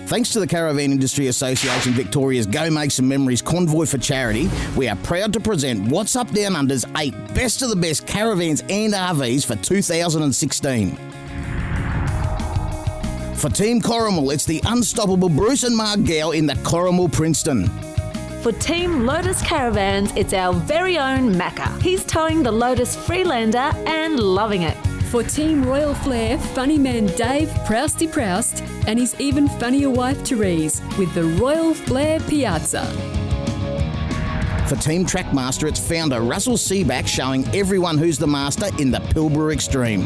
Thanks to the Caravan Industry Association Victoria's Go Make Some Memories Convoy for Charity, we are proud to present What's Up Downunder's 8 Best of the Best Caravans and RVs for 2016. For Team Corrimal, it's the unstoppable Bruce and Mark Gow in the Corrimal Princeton. For Team Lotus Caravans, it's our very own Macca. He's towing the Lotus Freelander and loving it. For Team Royal Flair, funny man Dave Prousty Proust and his even funnier wife Therese with the Royal Flair Piazza. For Team Trackmaster, it's founder Russell Seaback showing everyone who's the master in the Pilbara Extreme.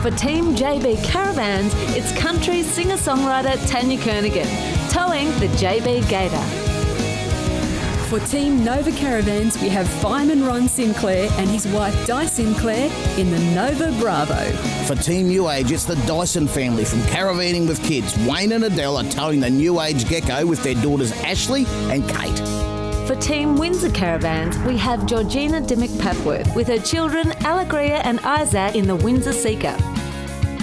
For Team JB Caravans, it's country singer-songwriter Tanya Kernigan, towing the JB Gator. For Team Nova Caravans, we have fireman Ron Sinclair and his wife Di Sinclair in the Nova Bravo. For Team New Age, it's the Dyson family from Caravanning with Kids. Wayne and Adele are towing the New Age Gecko with their daughters Ashley and Kate. For Team Windsor Caravans, we have Georgina Dimmick-Papworth with her children Allegria and Isaac in the Windsor Seeker.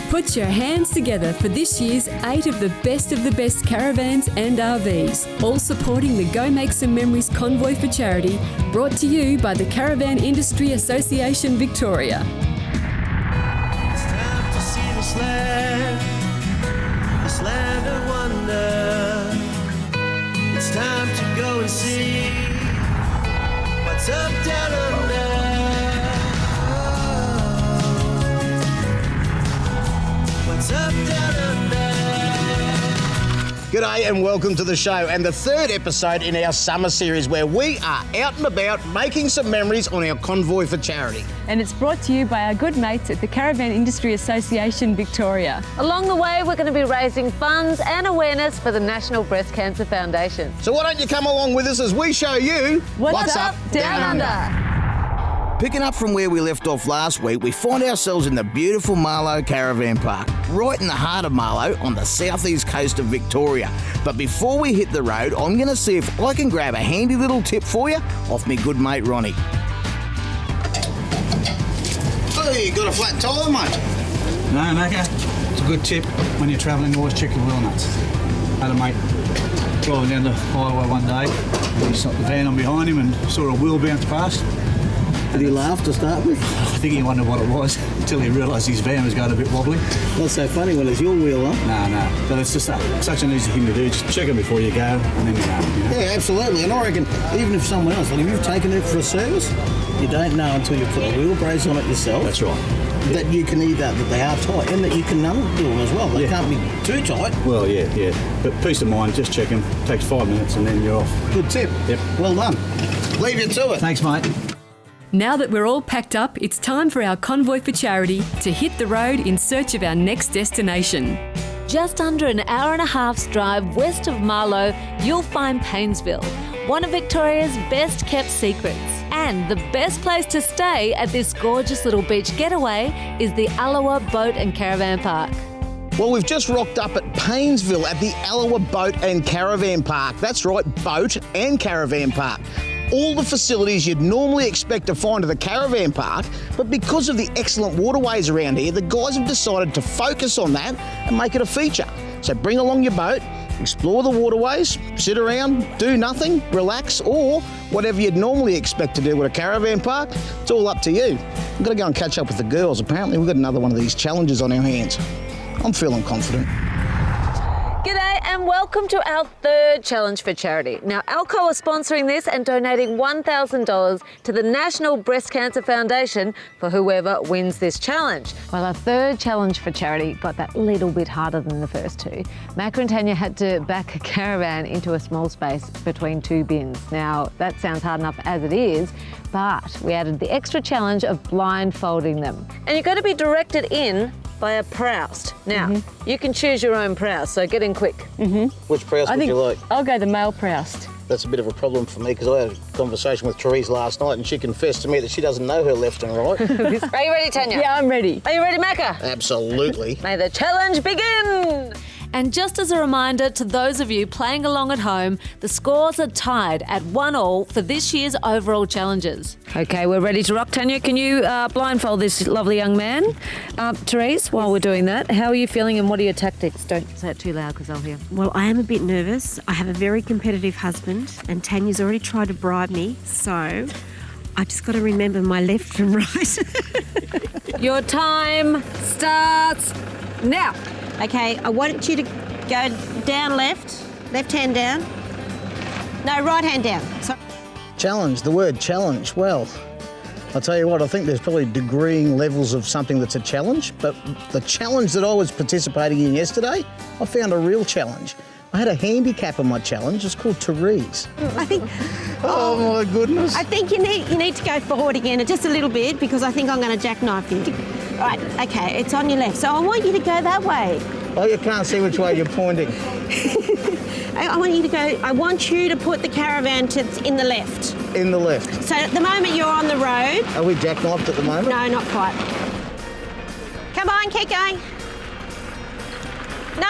Put your hands together for this year's 8 of the best caravans and RVs, all supporting the Go Make Some Memories Convoy for Charity, brought to you by the Caravan Industry Association Victoria. It's time to see this land of wonder. It's time to go and see what's up down under. What's up down under? G'day and welcome to the show and the third episode in our summer series where we are out and about making some memories on our Convoy for Charity. And it's brought to you by our good mates at the Caravan Industry Association Victoria. Along the way, we're going to be raising funds and awareness for the National Breast Cancer Foundation. So why don't you come along with us as we show you What's up Down Under? Picking up from where we left off last week, we find ourselves in the beautiful Marlo Caravan Park, right in the heart of Marlo on the southeast coast of Victoria. But before we hit the road, I'm going to see if I can grab a handy little tip for you off me good mate Ronnie. Oh, you got a flat tyre, mate? No, Macca. It's a good tip when you're travelling, always check your wheel nuts. Had a mate driving down the highway one day, and he stopped the van on behind him and saw a wheel bounce past. Did he laugh to start with? I think he wondered what it was until he realised his van was going a bit wobbly. Not so funny when it's your wheel, huh? No. But it's just such an easy thing to do. Just check it before you go, and then you know. Yeah, absolutely. And I reckon even if someone else, like if you've taken it for a service, you don't know until you put the wheel brace on it yourself. That's right. That you can either, that they are tight and that you can undo them as well. They can't be too tight. Well, yeah. But peace of mind, just check them. Takes 5 minutes and then you're off. Good tip. Yep. Well done. Leave you to it. Thanks, mate. Now that we're all packed up, it's time for our Convoy for Charity to hit the road in search of our next destination. Just under an hour and a half's drive west of Marlo, you'll find Paynesville, one of Victoria's best kept secrets. And the best place to stay at this gorgeous little beach getaway is the Allawa Boat and Caravan Park. Well, we've just rocked up at Paynesville at the Allawa Boat and Caravan Park. That's right, Boat and Caravan Park. All the facilities you'd normally expect to find at the caravan park, but because of the excellent waterways around here, the guys have decided to focus on that and make it a feature. So bring along your boat, explore the waterways, sit around, do nothing, relax, or whatever you'd normally expect to do at a caravan park. It's all up to you. I'm going to go and catch up with the girls. Apparently we've got another one of these challenges on our hands. I'm feeling confident. G'day and welcome to our third challenge for charity. Now, Alco are sponsoring this and donating $1,000 to the National Breast Cancer Foundation for whoever wins this challenge. Well, our third challenge for charity got that little bit harder than the first two. Macca and Tanya had to back a caravan into a small space between two bins. Now, that sounds hard enough as it is, but we added the extra challenge of blindfolding them. And you're going to be directed in by a Proust. Now, you can choose your own Proust, so get in quick. Which Proust would you like? I'll go the male Proust. That's a bit of a problem for me because I had a conversation with Therese last night and she confessed to me that she doesn't know her left and right. Are you ready, Tanya? Yeah, I'm ready. Are you ready, Macca? Absolutely. May the challenge begin! And just as a reminder to those of you playing along at home, the scores are tied at 1-1 for this year's overall challenges. Okay, we're ready to rock. Tanya, can you blindfold this lovely young man? Therese, while we're doing that, how are you feeling and what are your tactics? Don't say it too loud because I'll hear. Well, I am a bit nervous. I have a very competitive husband and Tanya's already tried to bribe me, so I just got to remember my left from right. Your time starts now. Okay, I want you to go down left hand down. No, right hand down. So Challenge, the word challenge. Well, I'll tell you what, I think there's probably degreeing levels of something that's a challenge, but the challenge that I was participating in yesterday, I found a real challenge. I had a handicap on my challenge. It's called Therese. I think. Oh my goodness. I think you need to go forward again just a little bit because I think I'm going to jackknife you. Right, okay, it's on your left. So I want you to go that way. Oh, you can't see which way you're pointing. I want you to put the caravan in the left. In the left. So at the moment you're on the road. Are we jackknifed at the moment? No, not quite. Come on, keep going. No.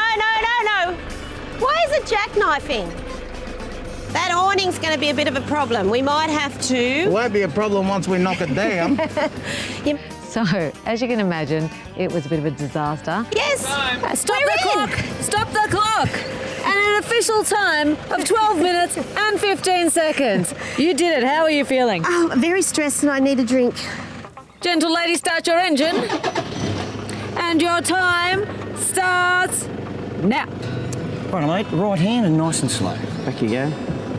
Why is it jackknifing? That awning's going to be a bit of a problem. We might have to. It won't be a problem once we knock it down. So, as you can imagine, it was a bit of a disaster. Yes. Stop the clock! Stop the clock! And an official time of 12 minutes and 15 seconds. You did it. How are you feeling? Oh, I'm very stressed and I need a drink. Gentle lady, start your engine. And your time starts now. Right, mate, right hand and nice and slow. Back you go.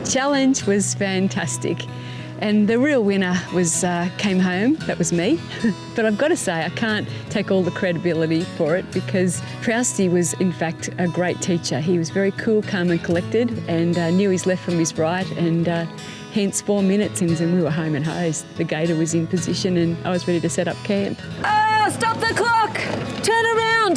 Challenge was fantastic. And the real winner was came home, that was me. But I've got to say, I can't take all the credibility for it because Prousty was in fact a great teacher. He was very cool, calm and collected and knew his left from his right and hence 4 minutes and we were home and hosed. The gator was in position and I was ready to set up camp. Stop the clock! Turn around!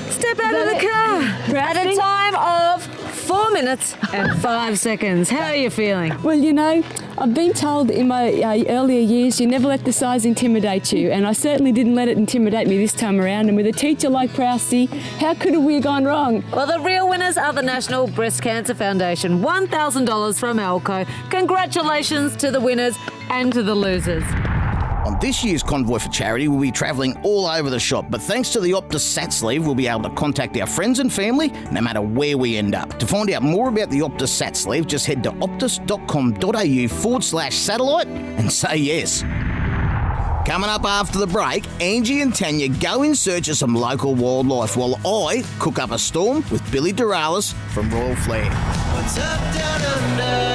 Step out of the car! At a time of 4 minutes and 5 seconds. How are you feeling? Well, you know, I've been told in my earlier years you never let the size intimidate you, and I certainly didn't let it intimidate me this time around. And with a teacher like Prousty, how could we have gone wrong? Well, the real winners are the National Breast Cancer Foundation. $1,000 from Alco. Congratulations to the winners and to the losers. On this year's Convoy for Charity, we'll be travelling all over the shop, but thanks to the Optus Sat Sleeve, we'll be able to contact our friends and family no matter where we end up. To find out more about the Optus Sat Sleeve, just head to optus.com.au/satellite and say yes. Coming up after the break, Angie and Tanya go in search of some local wildlife while I cook up a storm with Billy Doralis from Royal Flair. What's up, down under?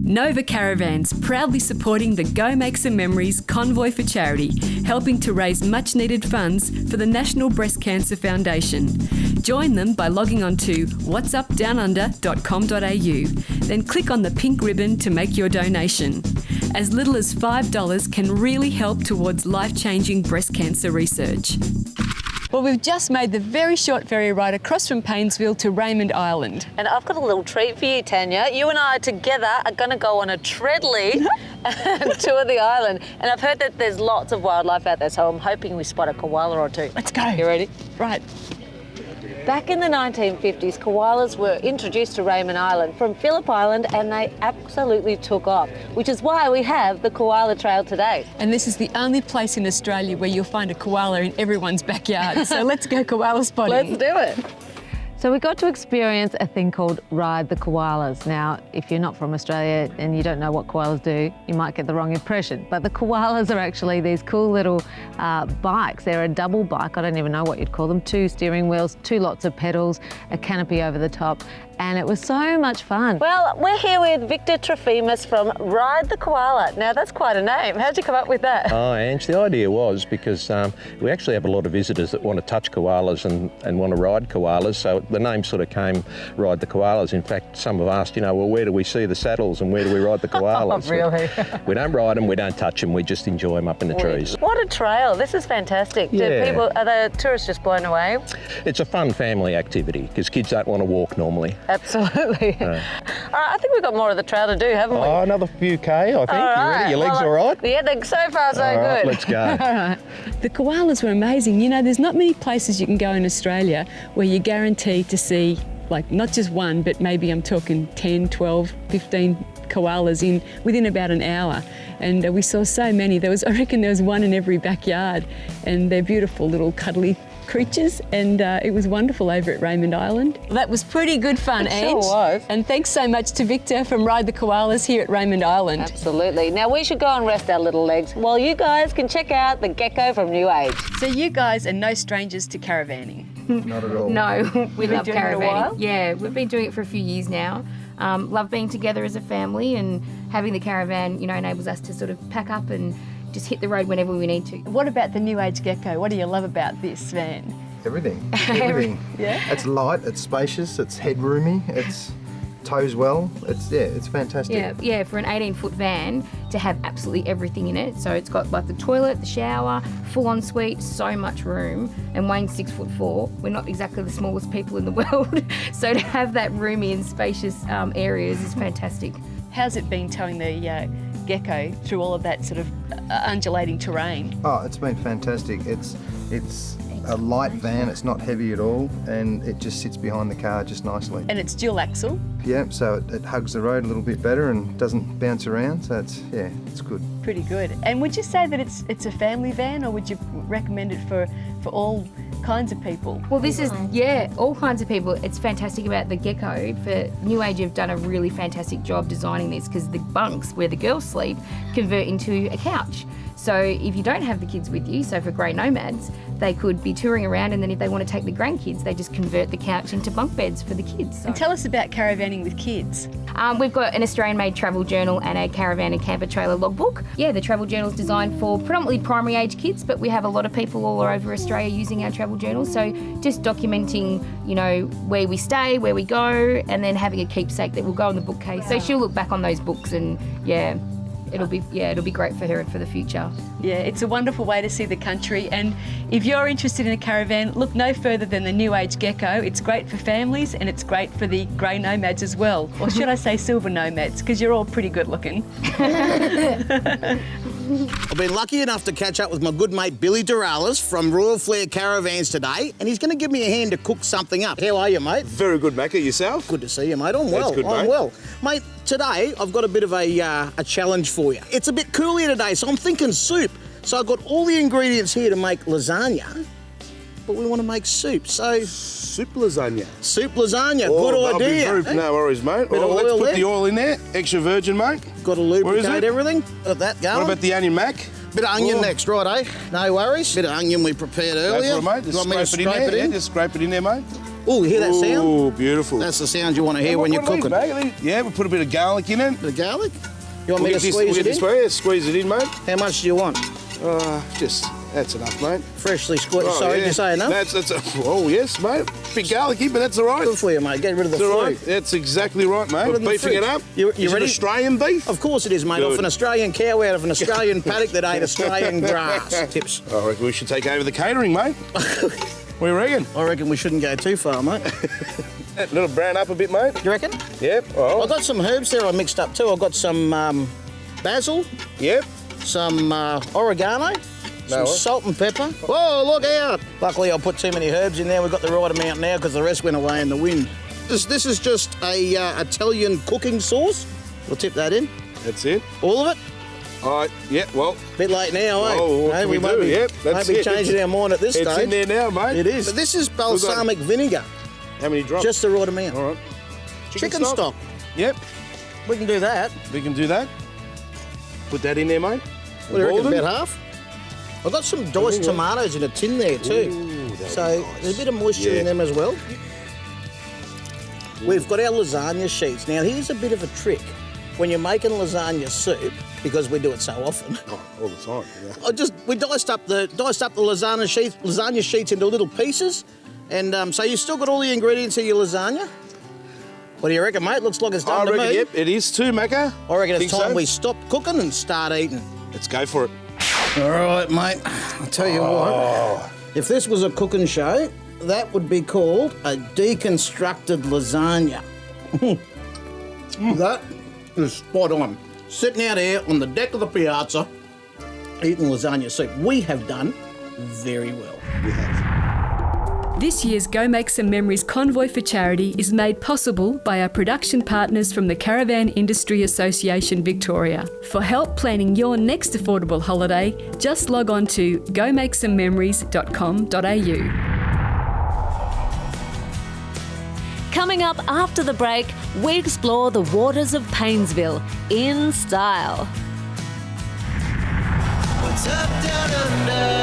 Nova Caravans, proudly supporting the Go Make Some Memories Convoy for Charity, helping to raise much needed funds for the National Breast Cancer Foundation. Join them by logging on to whatsupdownunder.com.au, then click on the pink ribbon to make your donation. As little as $5 can really help towards life-changing breast cancer research. Well, we've just made the very short ferry ride across from Paynesville to Raymond Island. And I've got a little treat for you, Tanya. You and I together are going to go on a treadly and tour the island. And I've heard that there's lots of wildlife out there, so I'm hoping we spot a koala or two. Let's go. You ready? Right. Back in the 1950s, koalas were introduced to Raymond Island from Phillip Island and they absolutely took off, which is why we have the Koala Trail today. And this is the only place in Australia where you'll find a koala in everyone's backyard. So let's go koala spotting. Let's do it. So we got to experience a thing called Ride the Koalas. Now, if you're not from Australia and you don't know what koalas do, you might get the wrong impression. But the koalas are actually these cool little bikes. They're a double bike, I don't even know what you'd call them. 2 steering wheels, 2 lots of pedals, a canopy over the top. And it was so much fun. Well, we're here with Victor Trofimus from Ride the Koala. Now, that's quite a name. How'd you come up with that? Oh, Ange, the idea was because we actually have a lot of visitors that want to touch koalas and want to ride koalas, so the name sort of came Ride the Koalas. In fact, some have asked, you know, well, where do we see the saddles and where do we ride the koalas? Oh, really? We don't ride them, we don't touch them, we just enjoy them up in the trees. What a trail. This is fantastic. Yeah. Are the tourists just blown away? It's a fun family activity because kids don't want to walk normally. Absolutely. All right, I think we've got more of the trail to do, haven't we? Oh, another few K, I think. All You right. ready? Your legs all right? Yeah, so far so All right, good. let's go. All right. The koalas were amazing. You know, there's not many places you can go in Australia where you're guaranteed to see, like, not just one, but maybe I'm talking 10, 12, 15 koalas within about an hour. And we saw so many. I reckon there was one in every backyard. And they're beautiful little cuddly creatures, and it was wonderful over at Raymond Island. That was pretty good fun, It Ange. sure was. And thanks so much to Victor from Ride the Koalas here at Raymond Island. Absolutely. Now we should go and rest our little legs while you guys can check out the gecko from New Age. So you guys are no strangers to caravanning. Not at all. No, we been love doing it a caravanning. while? Yeah, we've been doing it for a few years now. Love being together as a family, and having the caravan, enables us to sort of pack up and just hit the road whenever we need to. What about the New Age Gecko? What do you love about this van? Everything. Everything. Yeah? It's light, it's spacious, it's headroomy, it's tows well. It's fantastic. Yeah, for an 18-foot van to have absolutely everything in it. So it's got like the toilet, the shower, full ensuite, so much room. And Wayne's 6'4". We're not exactly the smallest people in the world. So to have that roomy and spacious areas is fantastic. How's it been towing the Gecko through all of that sort of undulating terrain? Oh, it's been fantastic. It's a light van, it's not heavy at all, and it just sits behind the car just nicely. And it's dual axle. Yeah, so it hugs the road a little bit better and doesn't bounce around, so it's good. Pretty good. And would you say that it's a family van, or would you recommend it for all kinds of people? Well, this is, all kinds of people. It's fantastic about the Gecko. For New Age, have done a really fantastic job designing this, because the bunks where the girls sleep convert into a couch. So if you don't have the kids with you, so for grey nomads, they could be touring around, and then if they want to take the grandkids, they just convert the couch into bunk beds for the kids. So. And tell us about caravanning with kids. We've got an Australian-made travel journal and a caravan and camper trailer logbook. Yeah, the travel journal is designed for predominantly primary age kids, but we have a lot of people all over Australia using our travel journals. So just documenting, where we stay, where we go, and then having a keepsake that will go in the bookcase. So she'll look back on those books, and it'll be great for her and for the future. Yeah, it's a wonderful way to see the country, and if you're interested in a caravan, look no further than the New Age Gecko. It's great for families, and it's great for the grey nomads as well, or should I say silver nomads, because you're all pretty good looking. I've been lucky enough to catch up with my good mate Billy Doralis from Royal Flair Caravans today, and he's going to give me a hand to cook something up. How are you, mate? Very good, Macca. Yourself? Good to see you, mate. I'm well. That's good, I'm mate. well. Mate, today I've got a bit of a challenge for you. It's a bit cool here today, so I'm thinking soup. So I've got all the ingredients here to make lasagna, but we want to make soup, so... Soup lasagna. Soup lasagna, Oh, good that'll idea. be very, no worries, mate. Bit of Let's oil put there. the oil in there. Extra virgin, mate. Got to Where is lubricate it? everything. Got that going. What about the onion, Mac? Bit of onion Oh. next, right, eh? No worries. Bit of onion we prepared Go earlier. for it, mate. You Just want me to scrape it in scrape there. it in? Yeah, just scrape it in there, mate. Oh, you hear that sound? Oh, beautiful. That's the sound you want to hear What when you're are these, cooking. mate? Yeah, we'll put a bit of garlic in it. Bit of garlic? You want me to We'll squeeze get it in? this way. Yeah, squeeze it in, mate. How much do you want? That's enough, mate. Freshly squeezed. Oh, Sorry, yeah. did you say enough? Oh, yes, mate. Bit garlicky, but that's all right. Good for you, mate. Get rid of the It's all flu. right. That's exactly right, Put it mate. in the Beefing it fridge. up. You Is ready? it Australian beef? Of course it is, mate. Good. Off an Australian cow out of an Australian paddock that ate Australian grass. Tips. I reckon we should take over the catering, mate. What do you reckon? I reckon we shouldn't go too far, mate. Let it brown up a bit, mate. You reckon? Yep. Oh. I've got some herbs there I mixed up too. I've got some basil, Yep. some oregano, some No. salt and pepper. Whoa, look out! Luckily I put too many herbs in there. We've got the right amount now because the rest went away in the wind. This is just a Italian cooking sauce. We'll tip that in. That's it. All of it. All right. Yeah. Well. Bit late now, eh? Oh, what Hey, can we won't do? be, Yep, won't that's be it. changing our mind at this It's stage. in there now, mate. It is. But this is balsamic vinegar. How many drops? Just the right amount. All right. Chicken stock. Yep. We can do that. We can do that. Put that in there, mate. What do you reckon? Golden. About half? I've got some diced tomatoes in a tin there too. Ooh, that'll So be nice. there's a bit of moisture in them as well. We've got our lasagna sheets. Now here's a bit of a trick. When you're making lasagna soup, because we do it so often, Oh, all the time. Yeah. we diced up the lasagna sheets into little pieces, and so you've still got all the ingredients of your lasagna. What do you reckon, mate? Looks like it's done I to reckon, me. yep, it is too, Macca. I reckon it's Think time so? we stop cooking and start eating. Let's go for it. All right, mate. I'll tell you what. If this was a cooking show, that would be called a deconstructed lasagna. That is spot on. Sitting out here on the deck of the piazza, eating lasagna soup. We have done very well. We have. This year's Go Make Some Memories Convoy for Charity is made possible by our production partners from the Caravan Industry Association Victoria. For help planning your next affordable holiday, just log on to gomakesomememories.com.au. Coming up after the break, we explore the waters of Paynesville in style. What's up down under?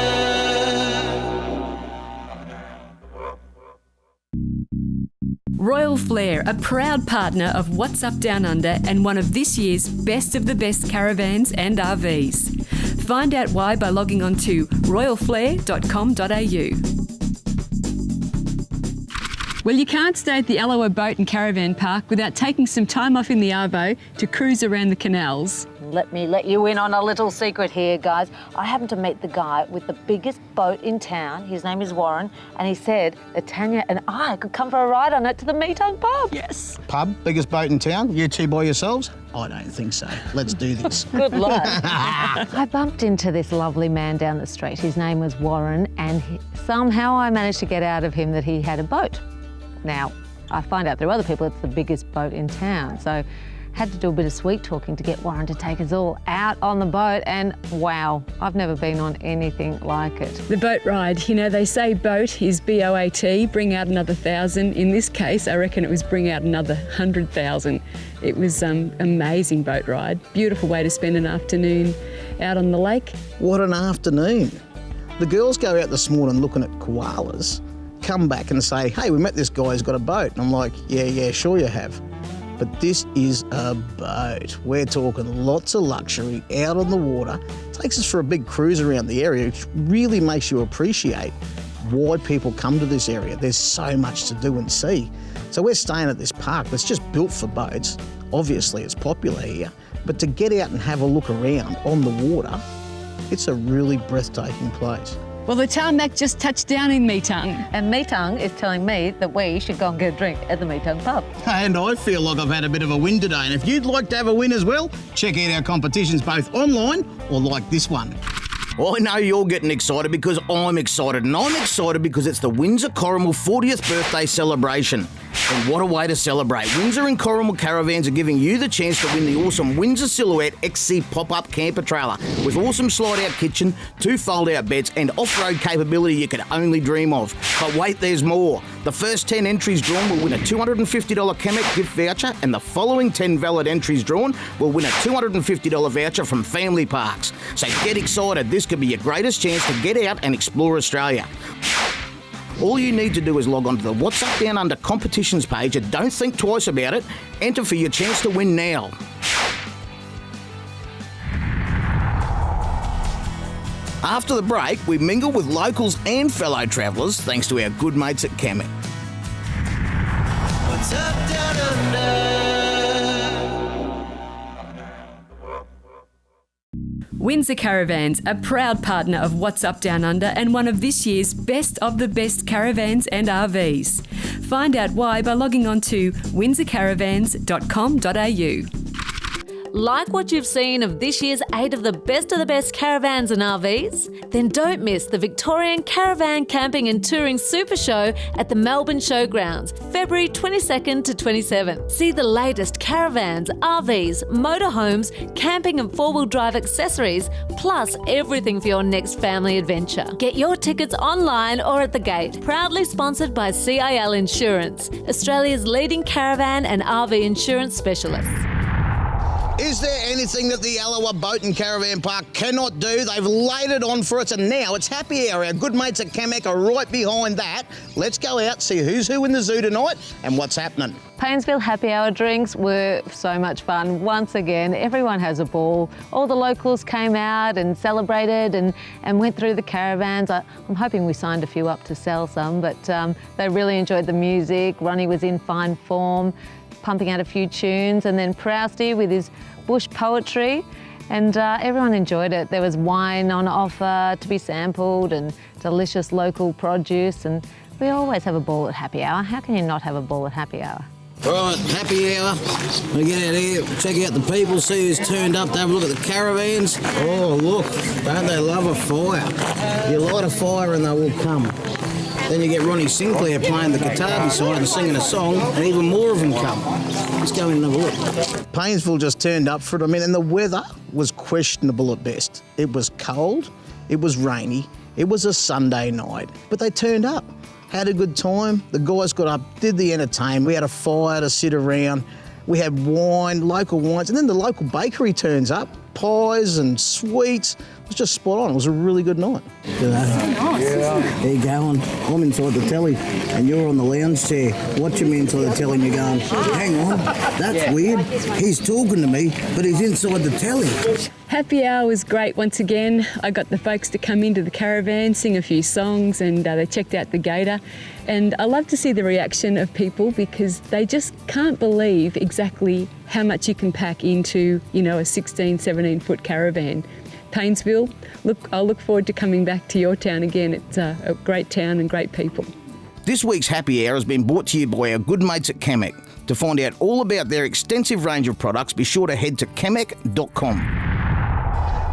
Royal Flair, a proud partner of What's Up Downunder and one of this year's best of the best caravans and RVs. Find out why by logging on to royalflair.com.au. Well, you can't stay at the Alloa Boat and Caravan Park without taking some time off in the Arvo to cruise around the canals. Let me let you in on a little secret here, guys. I happened to meet the guy with the biggest boat in town. His name is Warren, and he said that Tanya and I could come for a ride on it to the Meatong pub. Yes. Pub, biggest boat in town? You two by yourselves? I don't think so. Let's do this. Good luck. I bumped into this lovely man down the street. His name was Warren, and somehow I managed to get out of him that he had a boat. Now, I find out through other people it's the biggest boat in town, so had to do a bit of sweet talking to get Warren to take us all out on the boat, and wow, I've never been on anything like it. The boat ride, you know, they say boat is B-O-A-T, bring out another 1,000. In this case, I reckon it was bring out another 100,000. It was amazing boat ride. Beautiful way to spend an afternoon out on the lake. What an afternoon. The girls go out this morning looking at koalas, come back and say, hey, we met this guy who's got a boat. And I'm like, yeah, sure you have. But this is a boat. We're talking lots of luxury out on the water. Takes us for a big cruise around the area, which really makes you appreciate why people come to this area. There's so much to do and see. So we're staying at this park that's just built for boats. Obviously it's popular here, but to get out and have a look around on the water, it's a really breathtaking place. Well, the tarmac just touched down in Meatong. And Meatong is telling me that we should go and get a drink at the Meatong pub. And I feel like I've had a bit of a win today. And if you'd like to have a win as well, check out our competitions both online or like this one. I know you're getting excited because I'm excited. And I'm excited because it's the Windsor Corrimal 40th birthday celebration. And what a way to celebrate. Windsor and Corrimal Caravans are giving you the chance to win the awesome Windsor Silhouette XC pop-up camper trailer with awesome slide-out kitchen, 2 fold-out beds and off-road capability you could only dream of. But wait, there's more. The first 10 entries drawn will win a $250 Kamek gift voucher, and the following 10 valid entries drawn will win a $250 voucher from Family Parks. So get excited. This could be your greatest chance to get out and explore Australia. All you need to do is log on to the What's Up Down Under competitions page and don't think twice about it. Enter for your chance to win now. After the break, we mingle with locals and fellow travellers thanks to our good mates at Kamek. What's up down under? Windsor Caravans, a proud partner of What's Up Down Under and one of this year's best of the best caravans and RVs. Find out why by logging on to windsorcaravans.com.au. Like what you've seen of this year's 8 of the best caravans and RVs? Then don't miss the Victorian Caravan Camping and Touring Super Show at the Melbourne Showgrounds, February 22nd to 27th. See the latest caravans, RVs, motorhomes, camping and 4-wheel drive accessories, plus everything for your next family adventure. Get your tickets online or at the gate. Proudly sponsored by CIL Insurance, Australia's leading caravan and RV insurance specialist. Is there anything that the Alloa Boat and Caravan Park cannot do? They've laid it on for us, and now it's happy hour. Our good mates at Kamek are right behind that. Let's go out, see who's who in the zoo tonight and what's happening. Paynesville happy hour drinks were so much fun. Once again, everyone has a ball. All the locals came out and celebrated and went through the caravans. I'm hoping we signed a few up to sell some, but they really enjoyed the music. Ronnie was in fine form, pumping out a few tunes, and then Prousty with his bush poetry, and everyone enjoyed it. There was wine on offer to be sampled and delicious local produce, and we always have a ball at happy hour. How can you not have a ball at happy hour? Right, happy hour. We get out here, check out the people, see who's turned up to have a look at the caravans. Oh, look, don't they love a fire? You light a fire and they will come. Then you get Ronnie Sinclair playing the guitar beside and singing a song, and even more of them come. Let's go in and have a look. Paynesville just turned up for it. I mean, and the weather was questionable at best. It was cold, it was rainy, it was a Sunday night, but they turned up. Had a good time. The guys got up, did the entertainment. We had a fire to sit around. We had wine, local wines, and then the local bakery turns up, pies and sweets. It was just spot on. It was a really good night. How you going? I'm inside the telly and you're on the lounge chair watching me inside the telly and you're going, hang on, that's weird. He's talking to me, but he's inside the telly. Happy hour was great once again. I got the folks to come into the caravan, sing a few songs, and they checked out the gator. And I love to see the reaction of people because they just can't believe exactly how much you can pack into, a 16, 17-foot caravan. Paynesville, I'll look forward to coming back to your town again. It's a great town and great people. This week's Happy Hour has been brought to you by our good mates at Kamek. To find out all about their extensive range of products, be sure to head to kamek.com.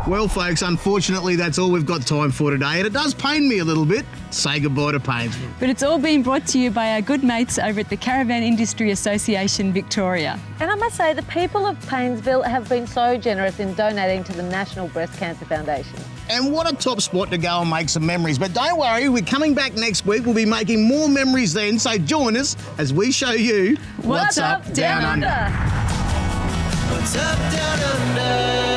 Well, folks, unfortunately, that's all we've got time for today, and it does pain me a little bit. Say goodbye to Paynesville. But it's all been brought to you by our good mates over at the Caravan Industry Association Victoria. And I must say, the people of Paynesville have been so generous in donating to the National Breast Cancer Foundation. And what a top spot to go and make some memories. But don't worry, we're coming back next week. We'll be making more memories then, so join us as we show you What's up, Down Under? What's up, down under?